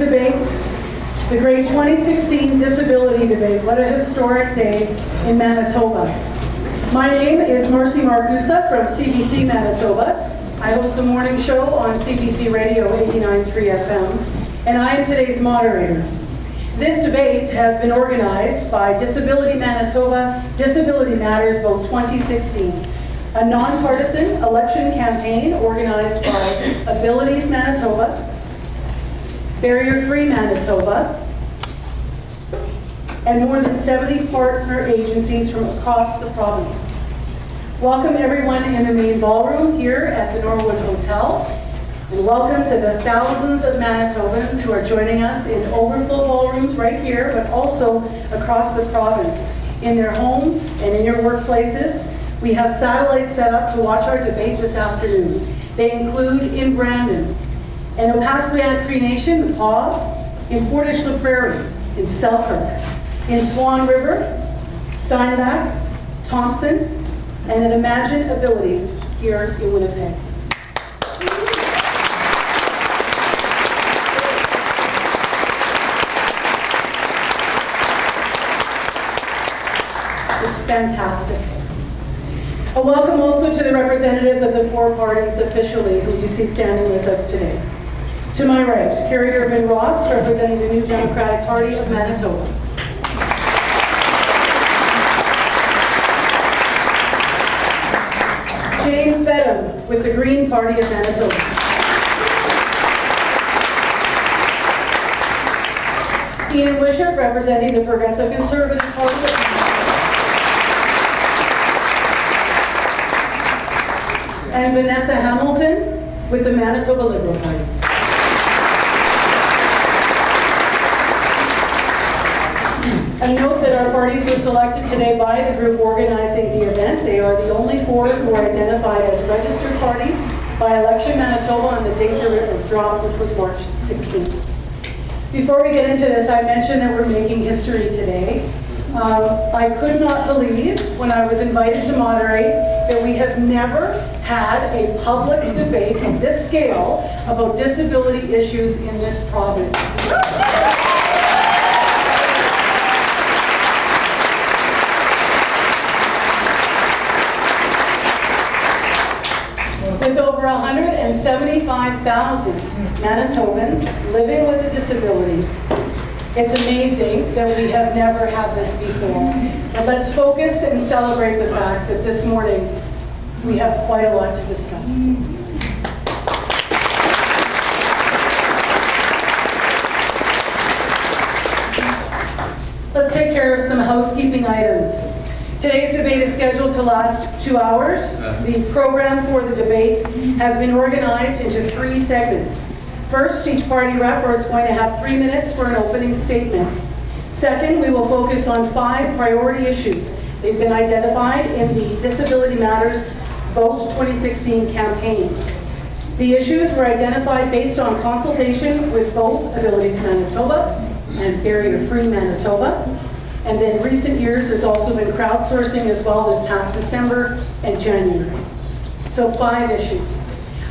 debate, the great 2016 disability debate. What a historic day in Manitoba. My name is Marcy Margusa from CBC Manitoba. I host the morning show on CBC Radio 89.3 FM, and I am today's moderator. This debate has been organized by Disability Manitoba Disability Matters Vote 2016, a nonpartisan election campaign organized by Abilities Manitoba, Barrier Free Manitoba, and more than 70 partner agencies from across the province. Welcome everyone in the main ballroom here at the Norwood Hotel, and welcome to the thousands of Manitobans who are joining us in overflow ballrooms right here, but also across the province, in their homes and in your workplaces. We have satellites set up to watch our debate this afternoon. They include in Brandon, in Opaskwayak Cree Nation, the Paw, in Portage la Prairie, in Selkirk, in Swan River, Steinbach, Thompson, and in Imagine Ability here in Winnipeg. It's fantastic. A welcome also to the representatives of the four parties officially who you see standing with us today. To my right, Carrie Irvin Ross, representing the New Democratic Party of Manitoba. James Bedham with the Green Party of Manitoba. Ian Wishart representing the Progressive Conservative Party of Manitoba. And Vanessa Hamilton with the Manitoba Liberal Party. A note that our parties were selected today by the group organizing the event. They are the only four who are identified as registered parties by Election Manitoba on the date the writ was drawn, which was March 16th. Before we get into this, I mentioned that we're making history today. I could not believe when I was invited to moderate that we have never had a public debate of this scale about disability issues in this province. With over 175,000 Manitobans living with a disability, it's amazing that we have never had this before. But let's focus and celebrate the fact that this morning we have quite a lot to discuss. Let's take care of some housekeeping items. Today's debate is scheduled to last 2 hours. The program for the debate has been organized into 3 segments. First, each party rep is going to have 3 minutes for an opening statement. Second, we will focus on 5 priority issues. They've been identified in the Disability Matters Vote 2016 campaign. The issues were identified based on consultation with both Abilities Manitoba and Barrier Free Manitoba. And in recent years, there's also been crowdsourcing as well this past December and January. So 5 issues.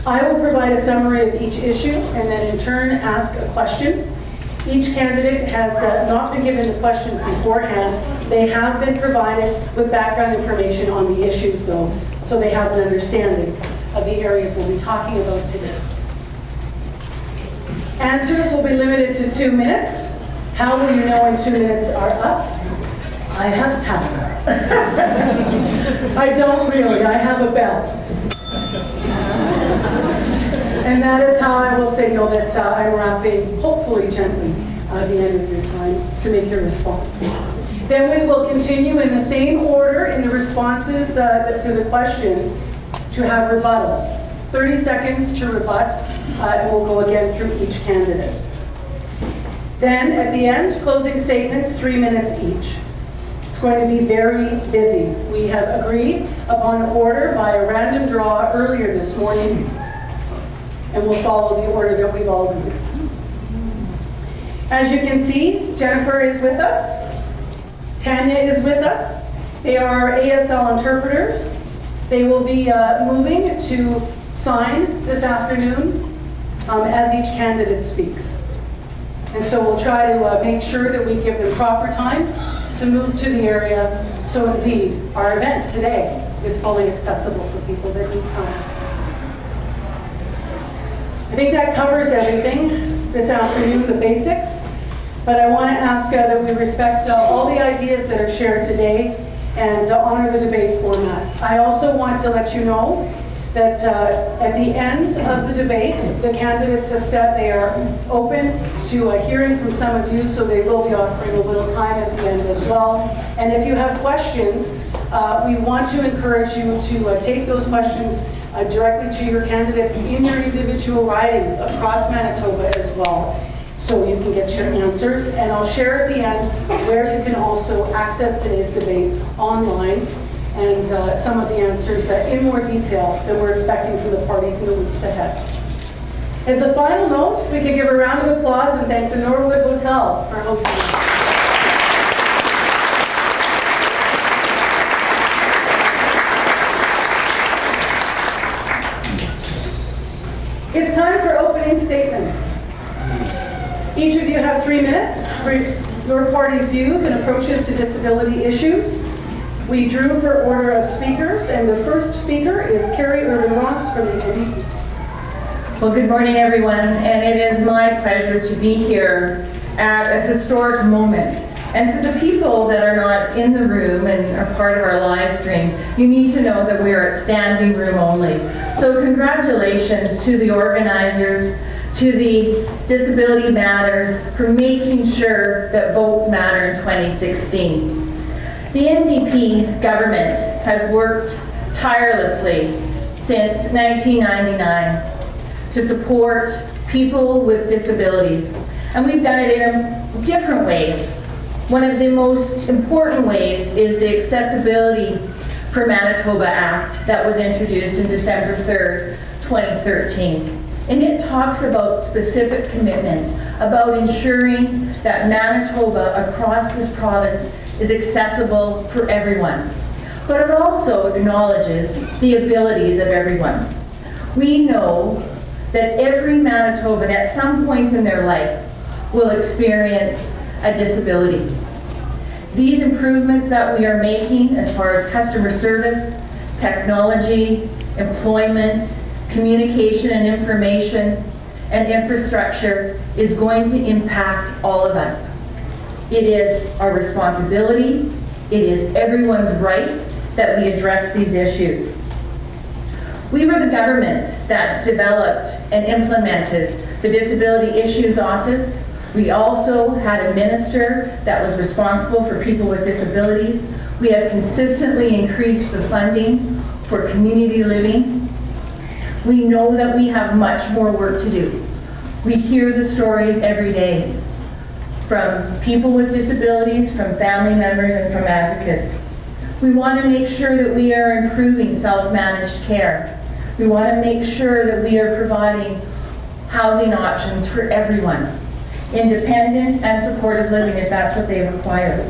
I will provide a summary of each issue and then in turn ask a question. Each candidate has not been given the questions beforehand. They have been provided with background information on the issues though, so they have an understanding of the areas we'll be talking about today. Answers will be limited to 2 minutes. How will you know when 2 minutes are up? I have power. I don't really, I have a bell. And that is how I will signal that I'm wrapping, hopefully gently, at the end of your time to make your response. Then we will continue in the same order in the responses to the questions to have rebuttals. 30 seconds to rebut, and we'll go again through each candidate. Then at the end, closing statements, 3 minutes each. It's going to be very busy. We have agreed upon order by a random draw earlier this morning, and we'll follow the order that we've all agreed. As you can see, Jennifer is with us. Tanya is with us. They are ASL interpreters. They will be moving to sign this afternoon as each candidate speaks. And so we'll try to make sure that we give them proper time to move to the area. So indeed, our event today is fully accessible for people that need some. I think that covers everything this afternoon, the basics. But I want to ask that we respect all the ideas that are shared today and honor the debate format. I also want to let you know that at the end of the debate, the candidates have said they are open to hearing from some of you, so they will be offering a little time at the end as well. And if you have questions, we want to encourage you to take those questions directly to your candidates in your individual ridings across Manitoba as well, so you can get your answers. And I'll share at the end where you can also access today's debate online and some of the answers in more detail that we're expecting from the parties in the weeks ahead. As a final note, if we could give a round of applause and thank the Norwood Hotel for hosting us. It's time for opening statements. Each of you have 3 minutes for your party's views and approaches to disability issues. We drew for order of speakers, and the first speaker is Carrie Irvin-Ross from the NDP. Well, good morning, everyone, and it is my pleasure to be here at a historic moment. And for the people that are not in the room and are part of our live stream, you need to know that we are at standing room only. So congratulations to the organizers, to the Disability Matters for making sure that votes matter in 2016. The NDP government has worked tirelessly since 1999 to support people with disabilities. And we've done it in different ways. One of the most important ways is the Accessibility for Manitoba Act that was introduced in December 3rd, 2013. And it talks about specific commitments, about ensuring that Manitoba across this province is accessible for everyone. But it also acknowledges the abilities of everyone. We know that every Manitoban at some point in their life will experience a disability. These improvements that we are making as far as customer service, technology, employment, communication and information, and infrastructure is going to impact all of us. It is our responsibility, it is everyone's right that we address these issues. We were the government that developed and implemented the Disability Issues Office. We also had a minister that was responsible for people with disabilities. We have consistently increased the funding for community living. We know that we have much more work to do. We hear the stories every day from people with disabilities, from family members, and from advocates. We want to make sure that we are improving self-managed care. We want to make sure that we are providing housing options for everyone, independent and supportive living if that's what they require.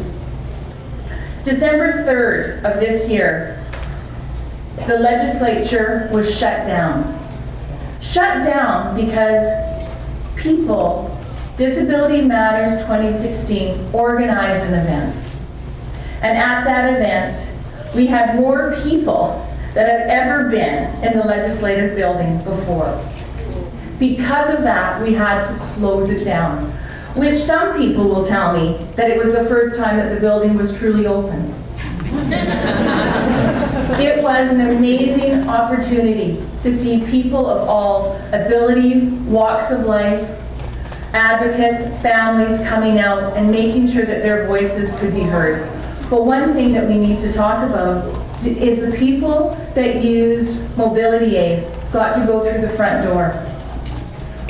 December 3rd of this year, the legislature was shut down. Shut down because people, Disability Matters 2016 organized an event. And at that event, we had more people that had ever been in the legislative building before. Because of that, we had to close it down, which some people will tell me that it was the first time that the building was truly open. It was an amazing opportunity to see people of all abilities, walks of life, advocates, families coming out and making sure that their voices could be heard. But one thing that we need to talk about is the people that used mobility aids got to go through the front door.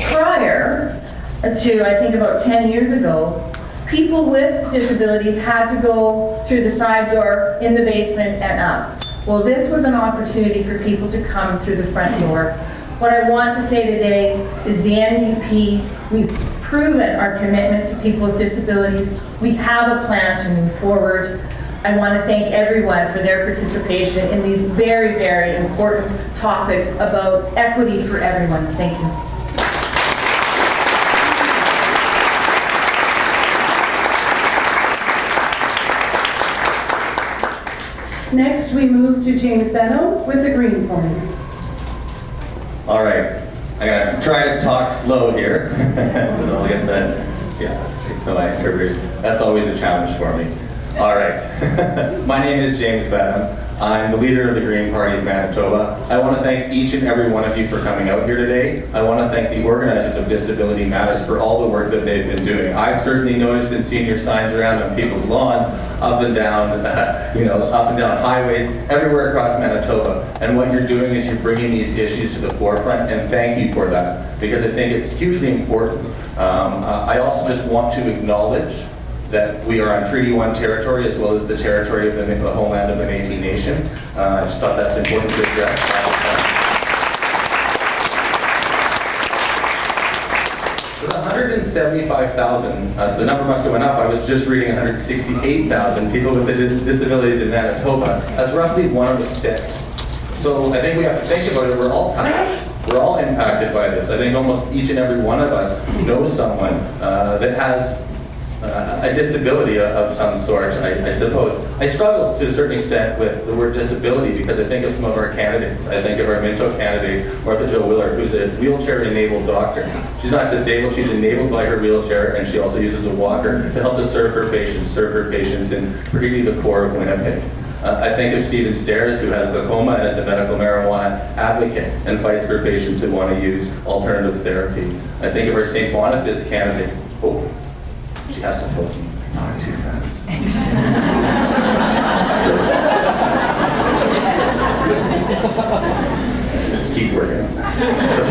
Prior to, I think about 10 years ago, people with disabilities had to go through the side door in the basement and up. Well, this was an opportunity for people to come through the front door. What I want to say today is the NDP, we've proven our commitment to people with disabilities. We have a plan to move forward. I want to thank everyone for their participation in these very, very important topics about equity for everyone. Thank you. Next, we move to James Benno with the Green Party. All right, I'm gonna try to talk slow here. So I'll get that, so my interpreters, that's always a challenge for me. All right, my name is James Benham. I'm the leader of the Green Party of Manitoba. I want to thank each and every one of you for coming out here today. I want to thank the organizers of Disability Matters for all the work that they've been doing. I've certainly noticed and seen your signs around on people's lawns, up and down, up and down highways, everywhere across Manitoba. And what you're doing is you're bringing these issues to the forefront, and thank you for that, because I think it's hugely important. I also just want to acknowledge that we are on Treaty 1 territory as well as the territory of the homeland of the Métis Nation. I just thought that's important to address. So the 175,000, so the number must have went up. I was just reading 168,000 people with disabilities in Manitoba. That's roughly 1 out of 6. So I think we have to think about it. We're all touched. We're all impacted by this. I think almost each and every one of us knows someone that has a disability of some sort, I suppose. I struggle to a certain extent with the word disability because I think of some of our candidates. I think of our Minto candidate, Martha Jo Willard, who's a wheelchair-enabled doctor. She's not disabled, she's enabled by her wheelchair, and she also uses a walker to help to serve her patients in really the core of Winnipeg. I think of Stephen Stairs, who has glaucoma and is a medical marijuana advocate and fights for patients who want to use alternative therapy. I think of our St. Boniface candidate. Oh. She has to hold me. Talk too fast. Keep working. It's a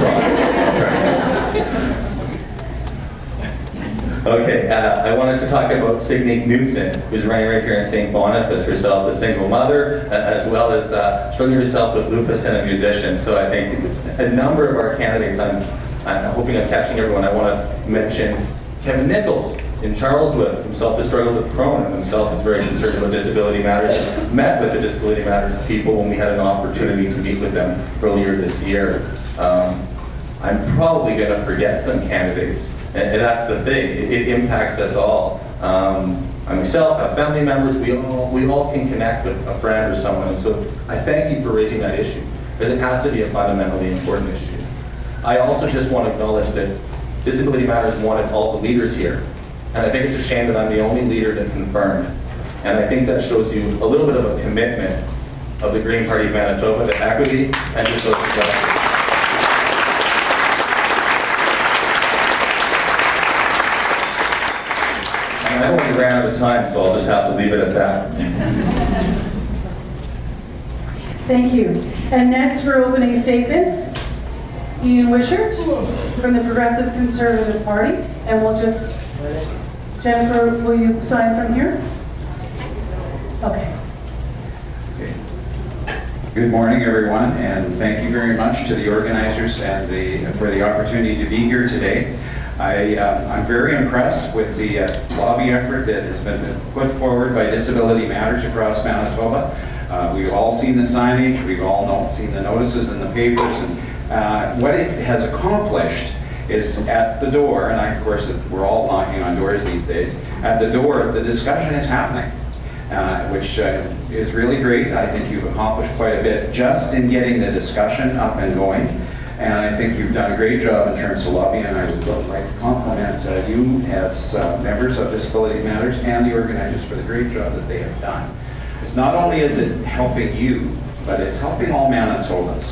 problem. Okay, I wanted to talk about Signe Knudsen, who's running right here in St. Boniface, herself a single mother, as well as struggling herself with lupus and a musician. So I think a number of our candidates, I'm hoping I'm catching everyone. I want to mention Kevin Nichols in Charleswood, himself has struggled with Crohn, and himself is very concerned about disability matters. Met with the disability matters people when we had an opportunity to meet with them earlier this year. I'm probably going to forget some candidates, and that's the thing. It impacts us all. I myself have family members. We all can connect with a friend or someone, and so I thank you for raising that issue, because it has to be a fundamentally important issue. I also just want to acknowledge that Disability Matters wanted all the leaders here. And I think it's a shame that I'm the only leader that confirmed. And I think that shows you a little bit of a commitment of the Green Party of Manitoba to equity and to social justice. And I only ran out of time, so I'll just have to leave it at that. Thank you. And next for opening statements, Ian Wishart from the Progressive Conservative Party. And we'll just... Jennifer, will you sign from here? Okay. Good morning, everyone, and thank you very much to the organizers and for the opportunity to be here today. I'm very impressed with the lobby effort that has been put forward by Disability Matters across Manitoba. We've all seen the signage, we've all seen the notices in the papers, and what it has accomplished is at the door, and of course we're all knocking on doors these days, at the door the discussion is happening, which is really great. I think you've accomplished quite a bit just in getting the discussion up and going, and I think you've done a great job in terms of lobbying, and I would like to compliment you as members of Disability Matters and the organizers for the great job that they have done. It's not only is it helping you, but it's helping all Manitobans.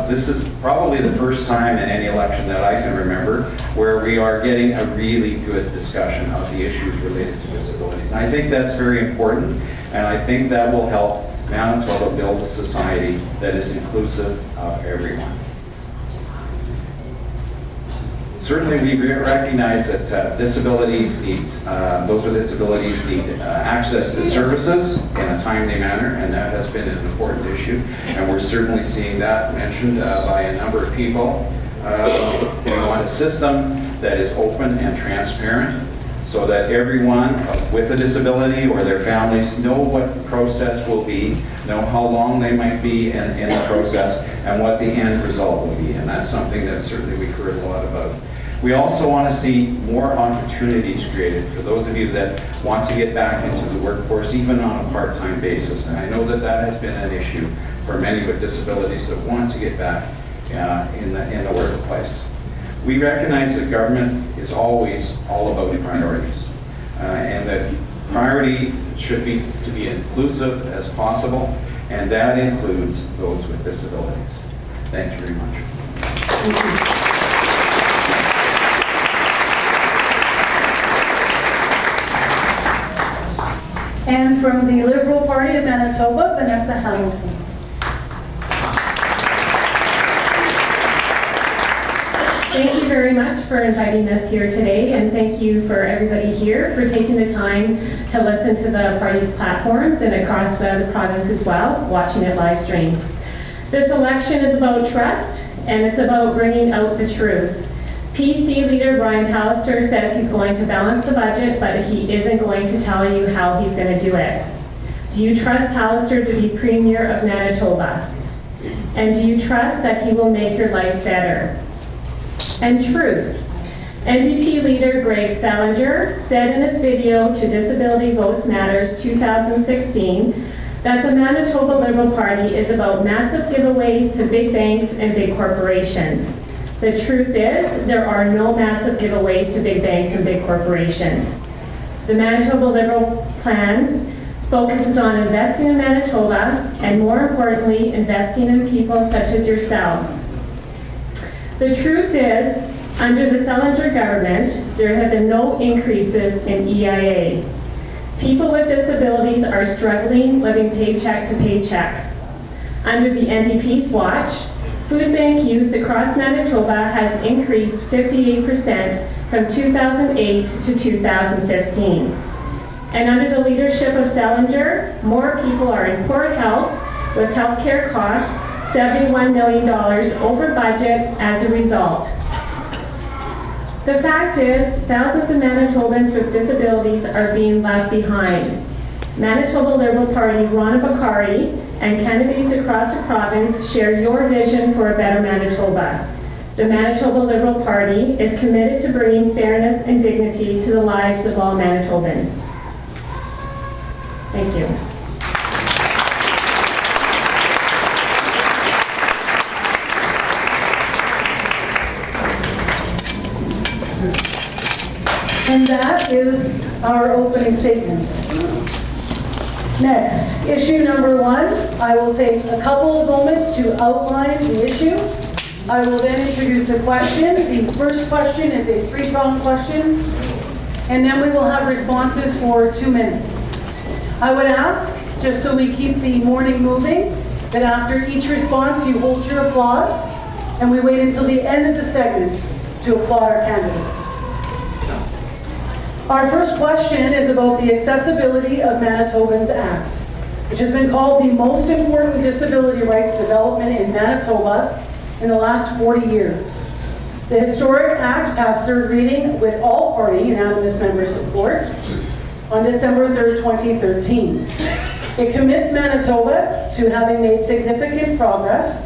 This is probably the first time in any election that I can remember where we are getting a really good discussion of the issues related to disabilities. And I think that's very important, and I think that will help Manitoba build a society that is inclusive of everyone. Certainly we recognize that disabilities need, those with disabilities need access to services in a timely manner, and that has been an important issue. And we're certainly seeing that mentioned by a number of people. We want a system that is open and transparent so that everyone with a disability or their families know what the process will be, know how long they might be in the process, and what the end result will be. And that's something that certainly we've heard a lot about. We also want to see more opportunities created for those of you that want to get back into the workforce, even on a part-time basis. And I know that that has been an issue for many with disabilities that want to get back in the workplace. We recognize that government is always all about priorities, and that priority should be to be inclusive as possible, and that includes those with disabilities. Thank you very much. Thank you. And from the Liberal Party of Manitoba, Vanessa Hamilton. Thank you very much for inviting us here today, and thank you for everybody here for taking the time to listen to the party's platforms and across the province as well, watching it live stream. This election is about trust, and it's about bringing out the truth. PC leader Brian Pallister says he's going to balance the budget, but he isn't going to tell you how he's going to do it. Do you trust Pallister to be Premier of Manitoba? And do you trust that he will make your life better? And truth. NDP leader Greg Salinger said in his video to Disability Votes Matters 2016 that the Manitoba Liberal Party is about massive giveaways to big banks and big corporations. The truth is, there are no massive giveaways to big banks and big corporations. The Manitoba Liberal plan focuses on investing in Manitoba and, more importantly, investing in people such as yourselves. The truth is, under the Salinger government, there have been no increases in EIA. People with disabilities are struggling, living paycheck to paycheck. Under the NDP's watch, food bank use across Manitoba has increased 58% from 2008 to 2015. And under the leadership of Salinger, more people are in poor health, with healthcare costs $71 million over budget as a result. The fact is, thousands of Manitobans with disabilities are being left behind. Manitoba Liberal Party Rona Bakari and candidates across the province share your vision for a better Manitoba. The Manitoba Liberal Party is committed to bringing fairness and dignity to the lives of all Manitobans. Thank you. And that is our opening statements. Next, issue number 1. I will take a couple of moments to outline the issue. I will then introduce the question. The first question is a 3-pronged question, and then we will have responses for 2 minutes. I would ask, just so we keep the morning moving, that after each response you hold your applause, and we wait until the end of the segment to applaud our candidates. Our first question is about the Accessibility of Manitobans Act, which has been called the most important disability rights development in Manitoba in the last 40 years. The historic act passed third reading with all party unanimous member support on December 3rd, 2013. It commits Manitoba to having made significant progress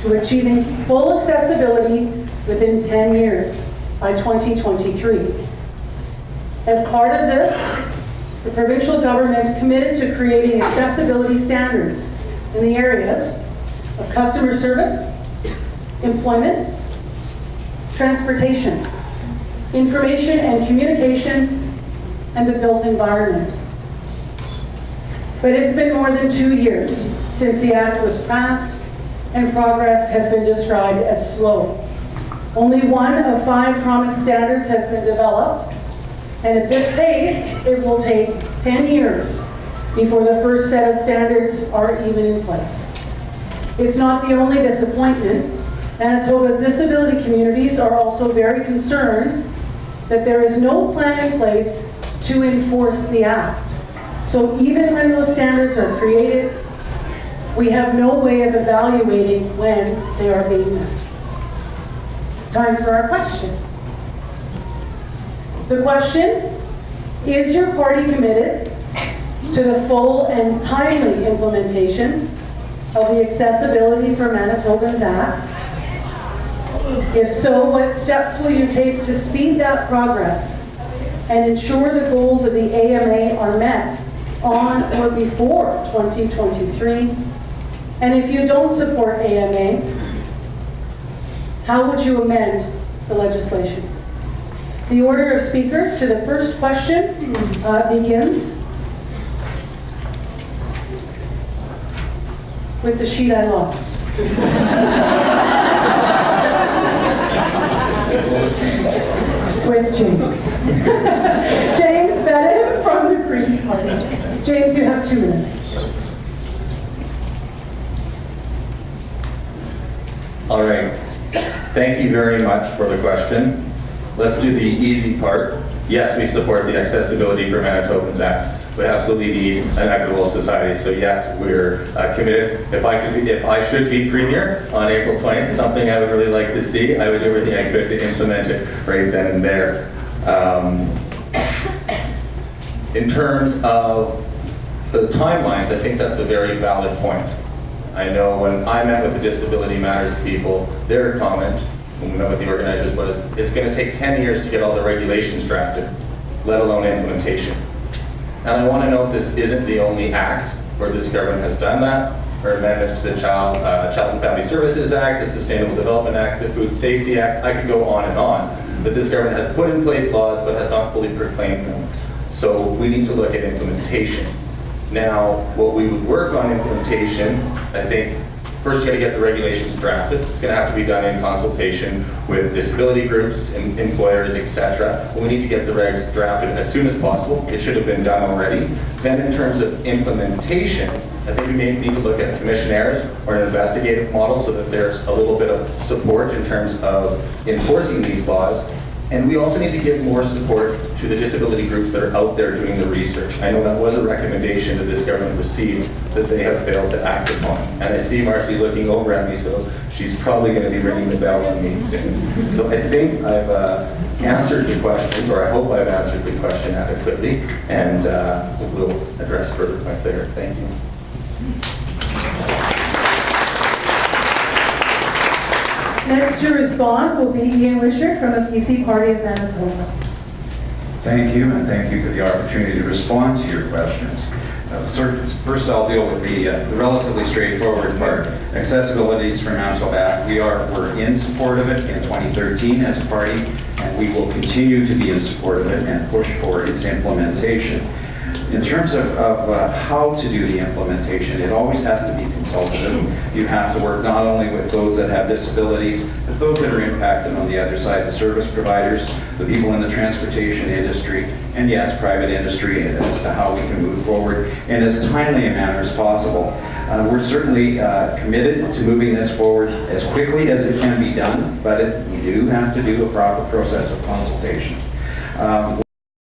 to achieving full accessibility within 10 years by 2023. As part of this, the provincial government committed to creating accessibility standards in the areas of customer service, employment, transportation, information and communication, and the built environment. But it's been more than 2 years since the Act was passed, and progress has been described as slow. Only 1 of 5 promised standards has been developed, and at this pace, it will take 10 years before the first set of standards are even in place. It's not the only disappointment. Manitoba's disability communities are also very concerned that there is no plan in place to enforce the Act. So even when those standards are created, we have no way of evaluating when they are being met. It's time for our question. The question, is your party committed to the full and timely implementation of the Accessibility for Manitobans Act? If so, what steps will you take to speed that progress and ensure the goals of the AMA are met on or before 2023? And if you don't support AMA, how would you amend the legislation? The order of speakers to the first question begins with the sheet I lost. With James. James Bennett from the Green Party. James, you have 2 minutes. All right. Thank you very much for the question. Let's do the easy part. Yes, we support the Accessibility for Manitobans Act. We absolutely need an equitable society. So yes, we're committed. If I should be premier on April 20th, something I would really like to see, I would do everything I could to implement it right then and there. In terms of the timelines, I think that's a very valid point. I know when I met with the Disability Matters people, their comment when we met with the organizers was, it's going to take 10 years to get all the regulations drafted, let alone implementation. And I want to note this isn't the only act where this government has done that, or amendments to the Child and Family Services Act, the Sustainable Development Act, the Food Safety Act. I could go on and on. But this government has put in place laws but has not fully proclaimed them. So we need to look at implementation. Now, what we would work on implementation, I think, first you got to get the regulations drafted. It's going to have to be done in consultation with disability groups, employers, etc. We need to get the regs drafted as soon as possible. It should have been done already. Then in terms of implementation, I think we may need to look at commissionaires or an investigative model so that there's a little bit of support in terms of enforcing these laws. And we also need to give more support to the disability groups that are out there doing the research. I know that was a recommendation that this government received that they have failed to act upon. And I see Marcy looking over at me, so she's probably going to be ringing the bell on me soon. So I think I've answered the questions, or I hope I've answered the question adequately, and we'll address further points later. Thank you. Next to respond will be Ian Wishart from the PC Party of Manitoba. Thank you, and thank you for the opportunity to respond to your questions. First, I'll deal with the relatively straightforward part. Accessibilities for Manitoba Act. We're in support of it in 2013 as a party, and we will continue to be in support of it and push for its implementation. In terms of how to do the implementation, it always has to be consultative. You have to work not only with those that have disabilities, but those that are impacted on the other side, the service providers, the people in the transportation industry, and yes, private industry, as to how we can move forward in as timely a manner as possible. We're certainly committed to moving this forward as quickly as it can be done, but we do have to do a proper process of consultation.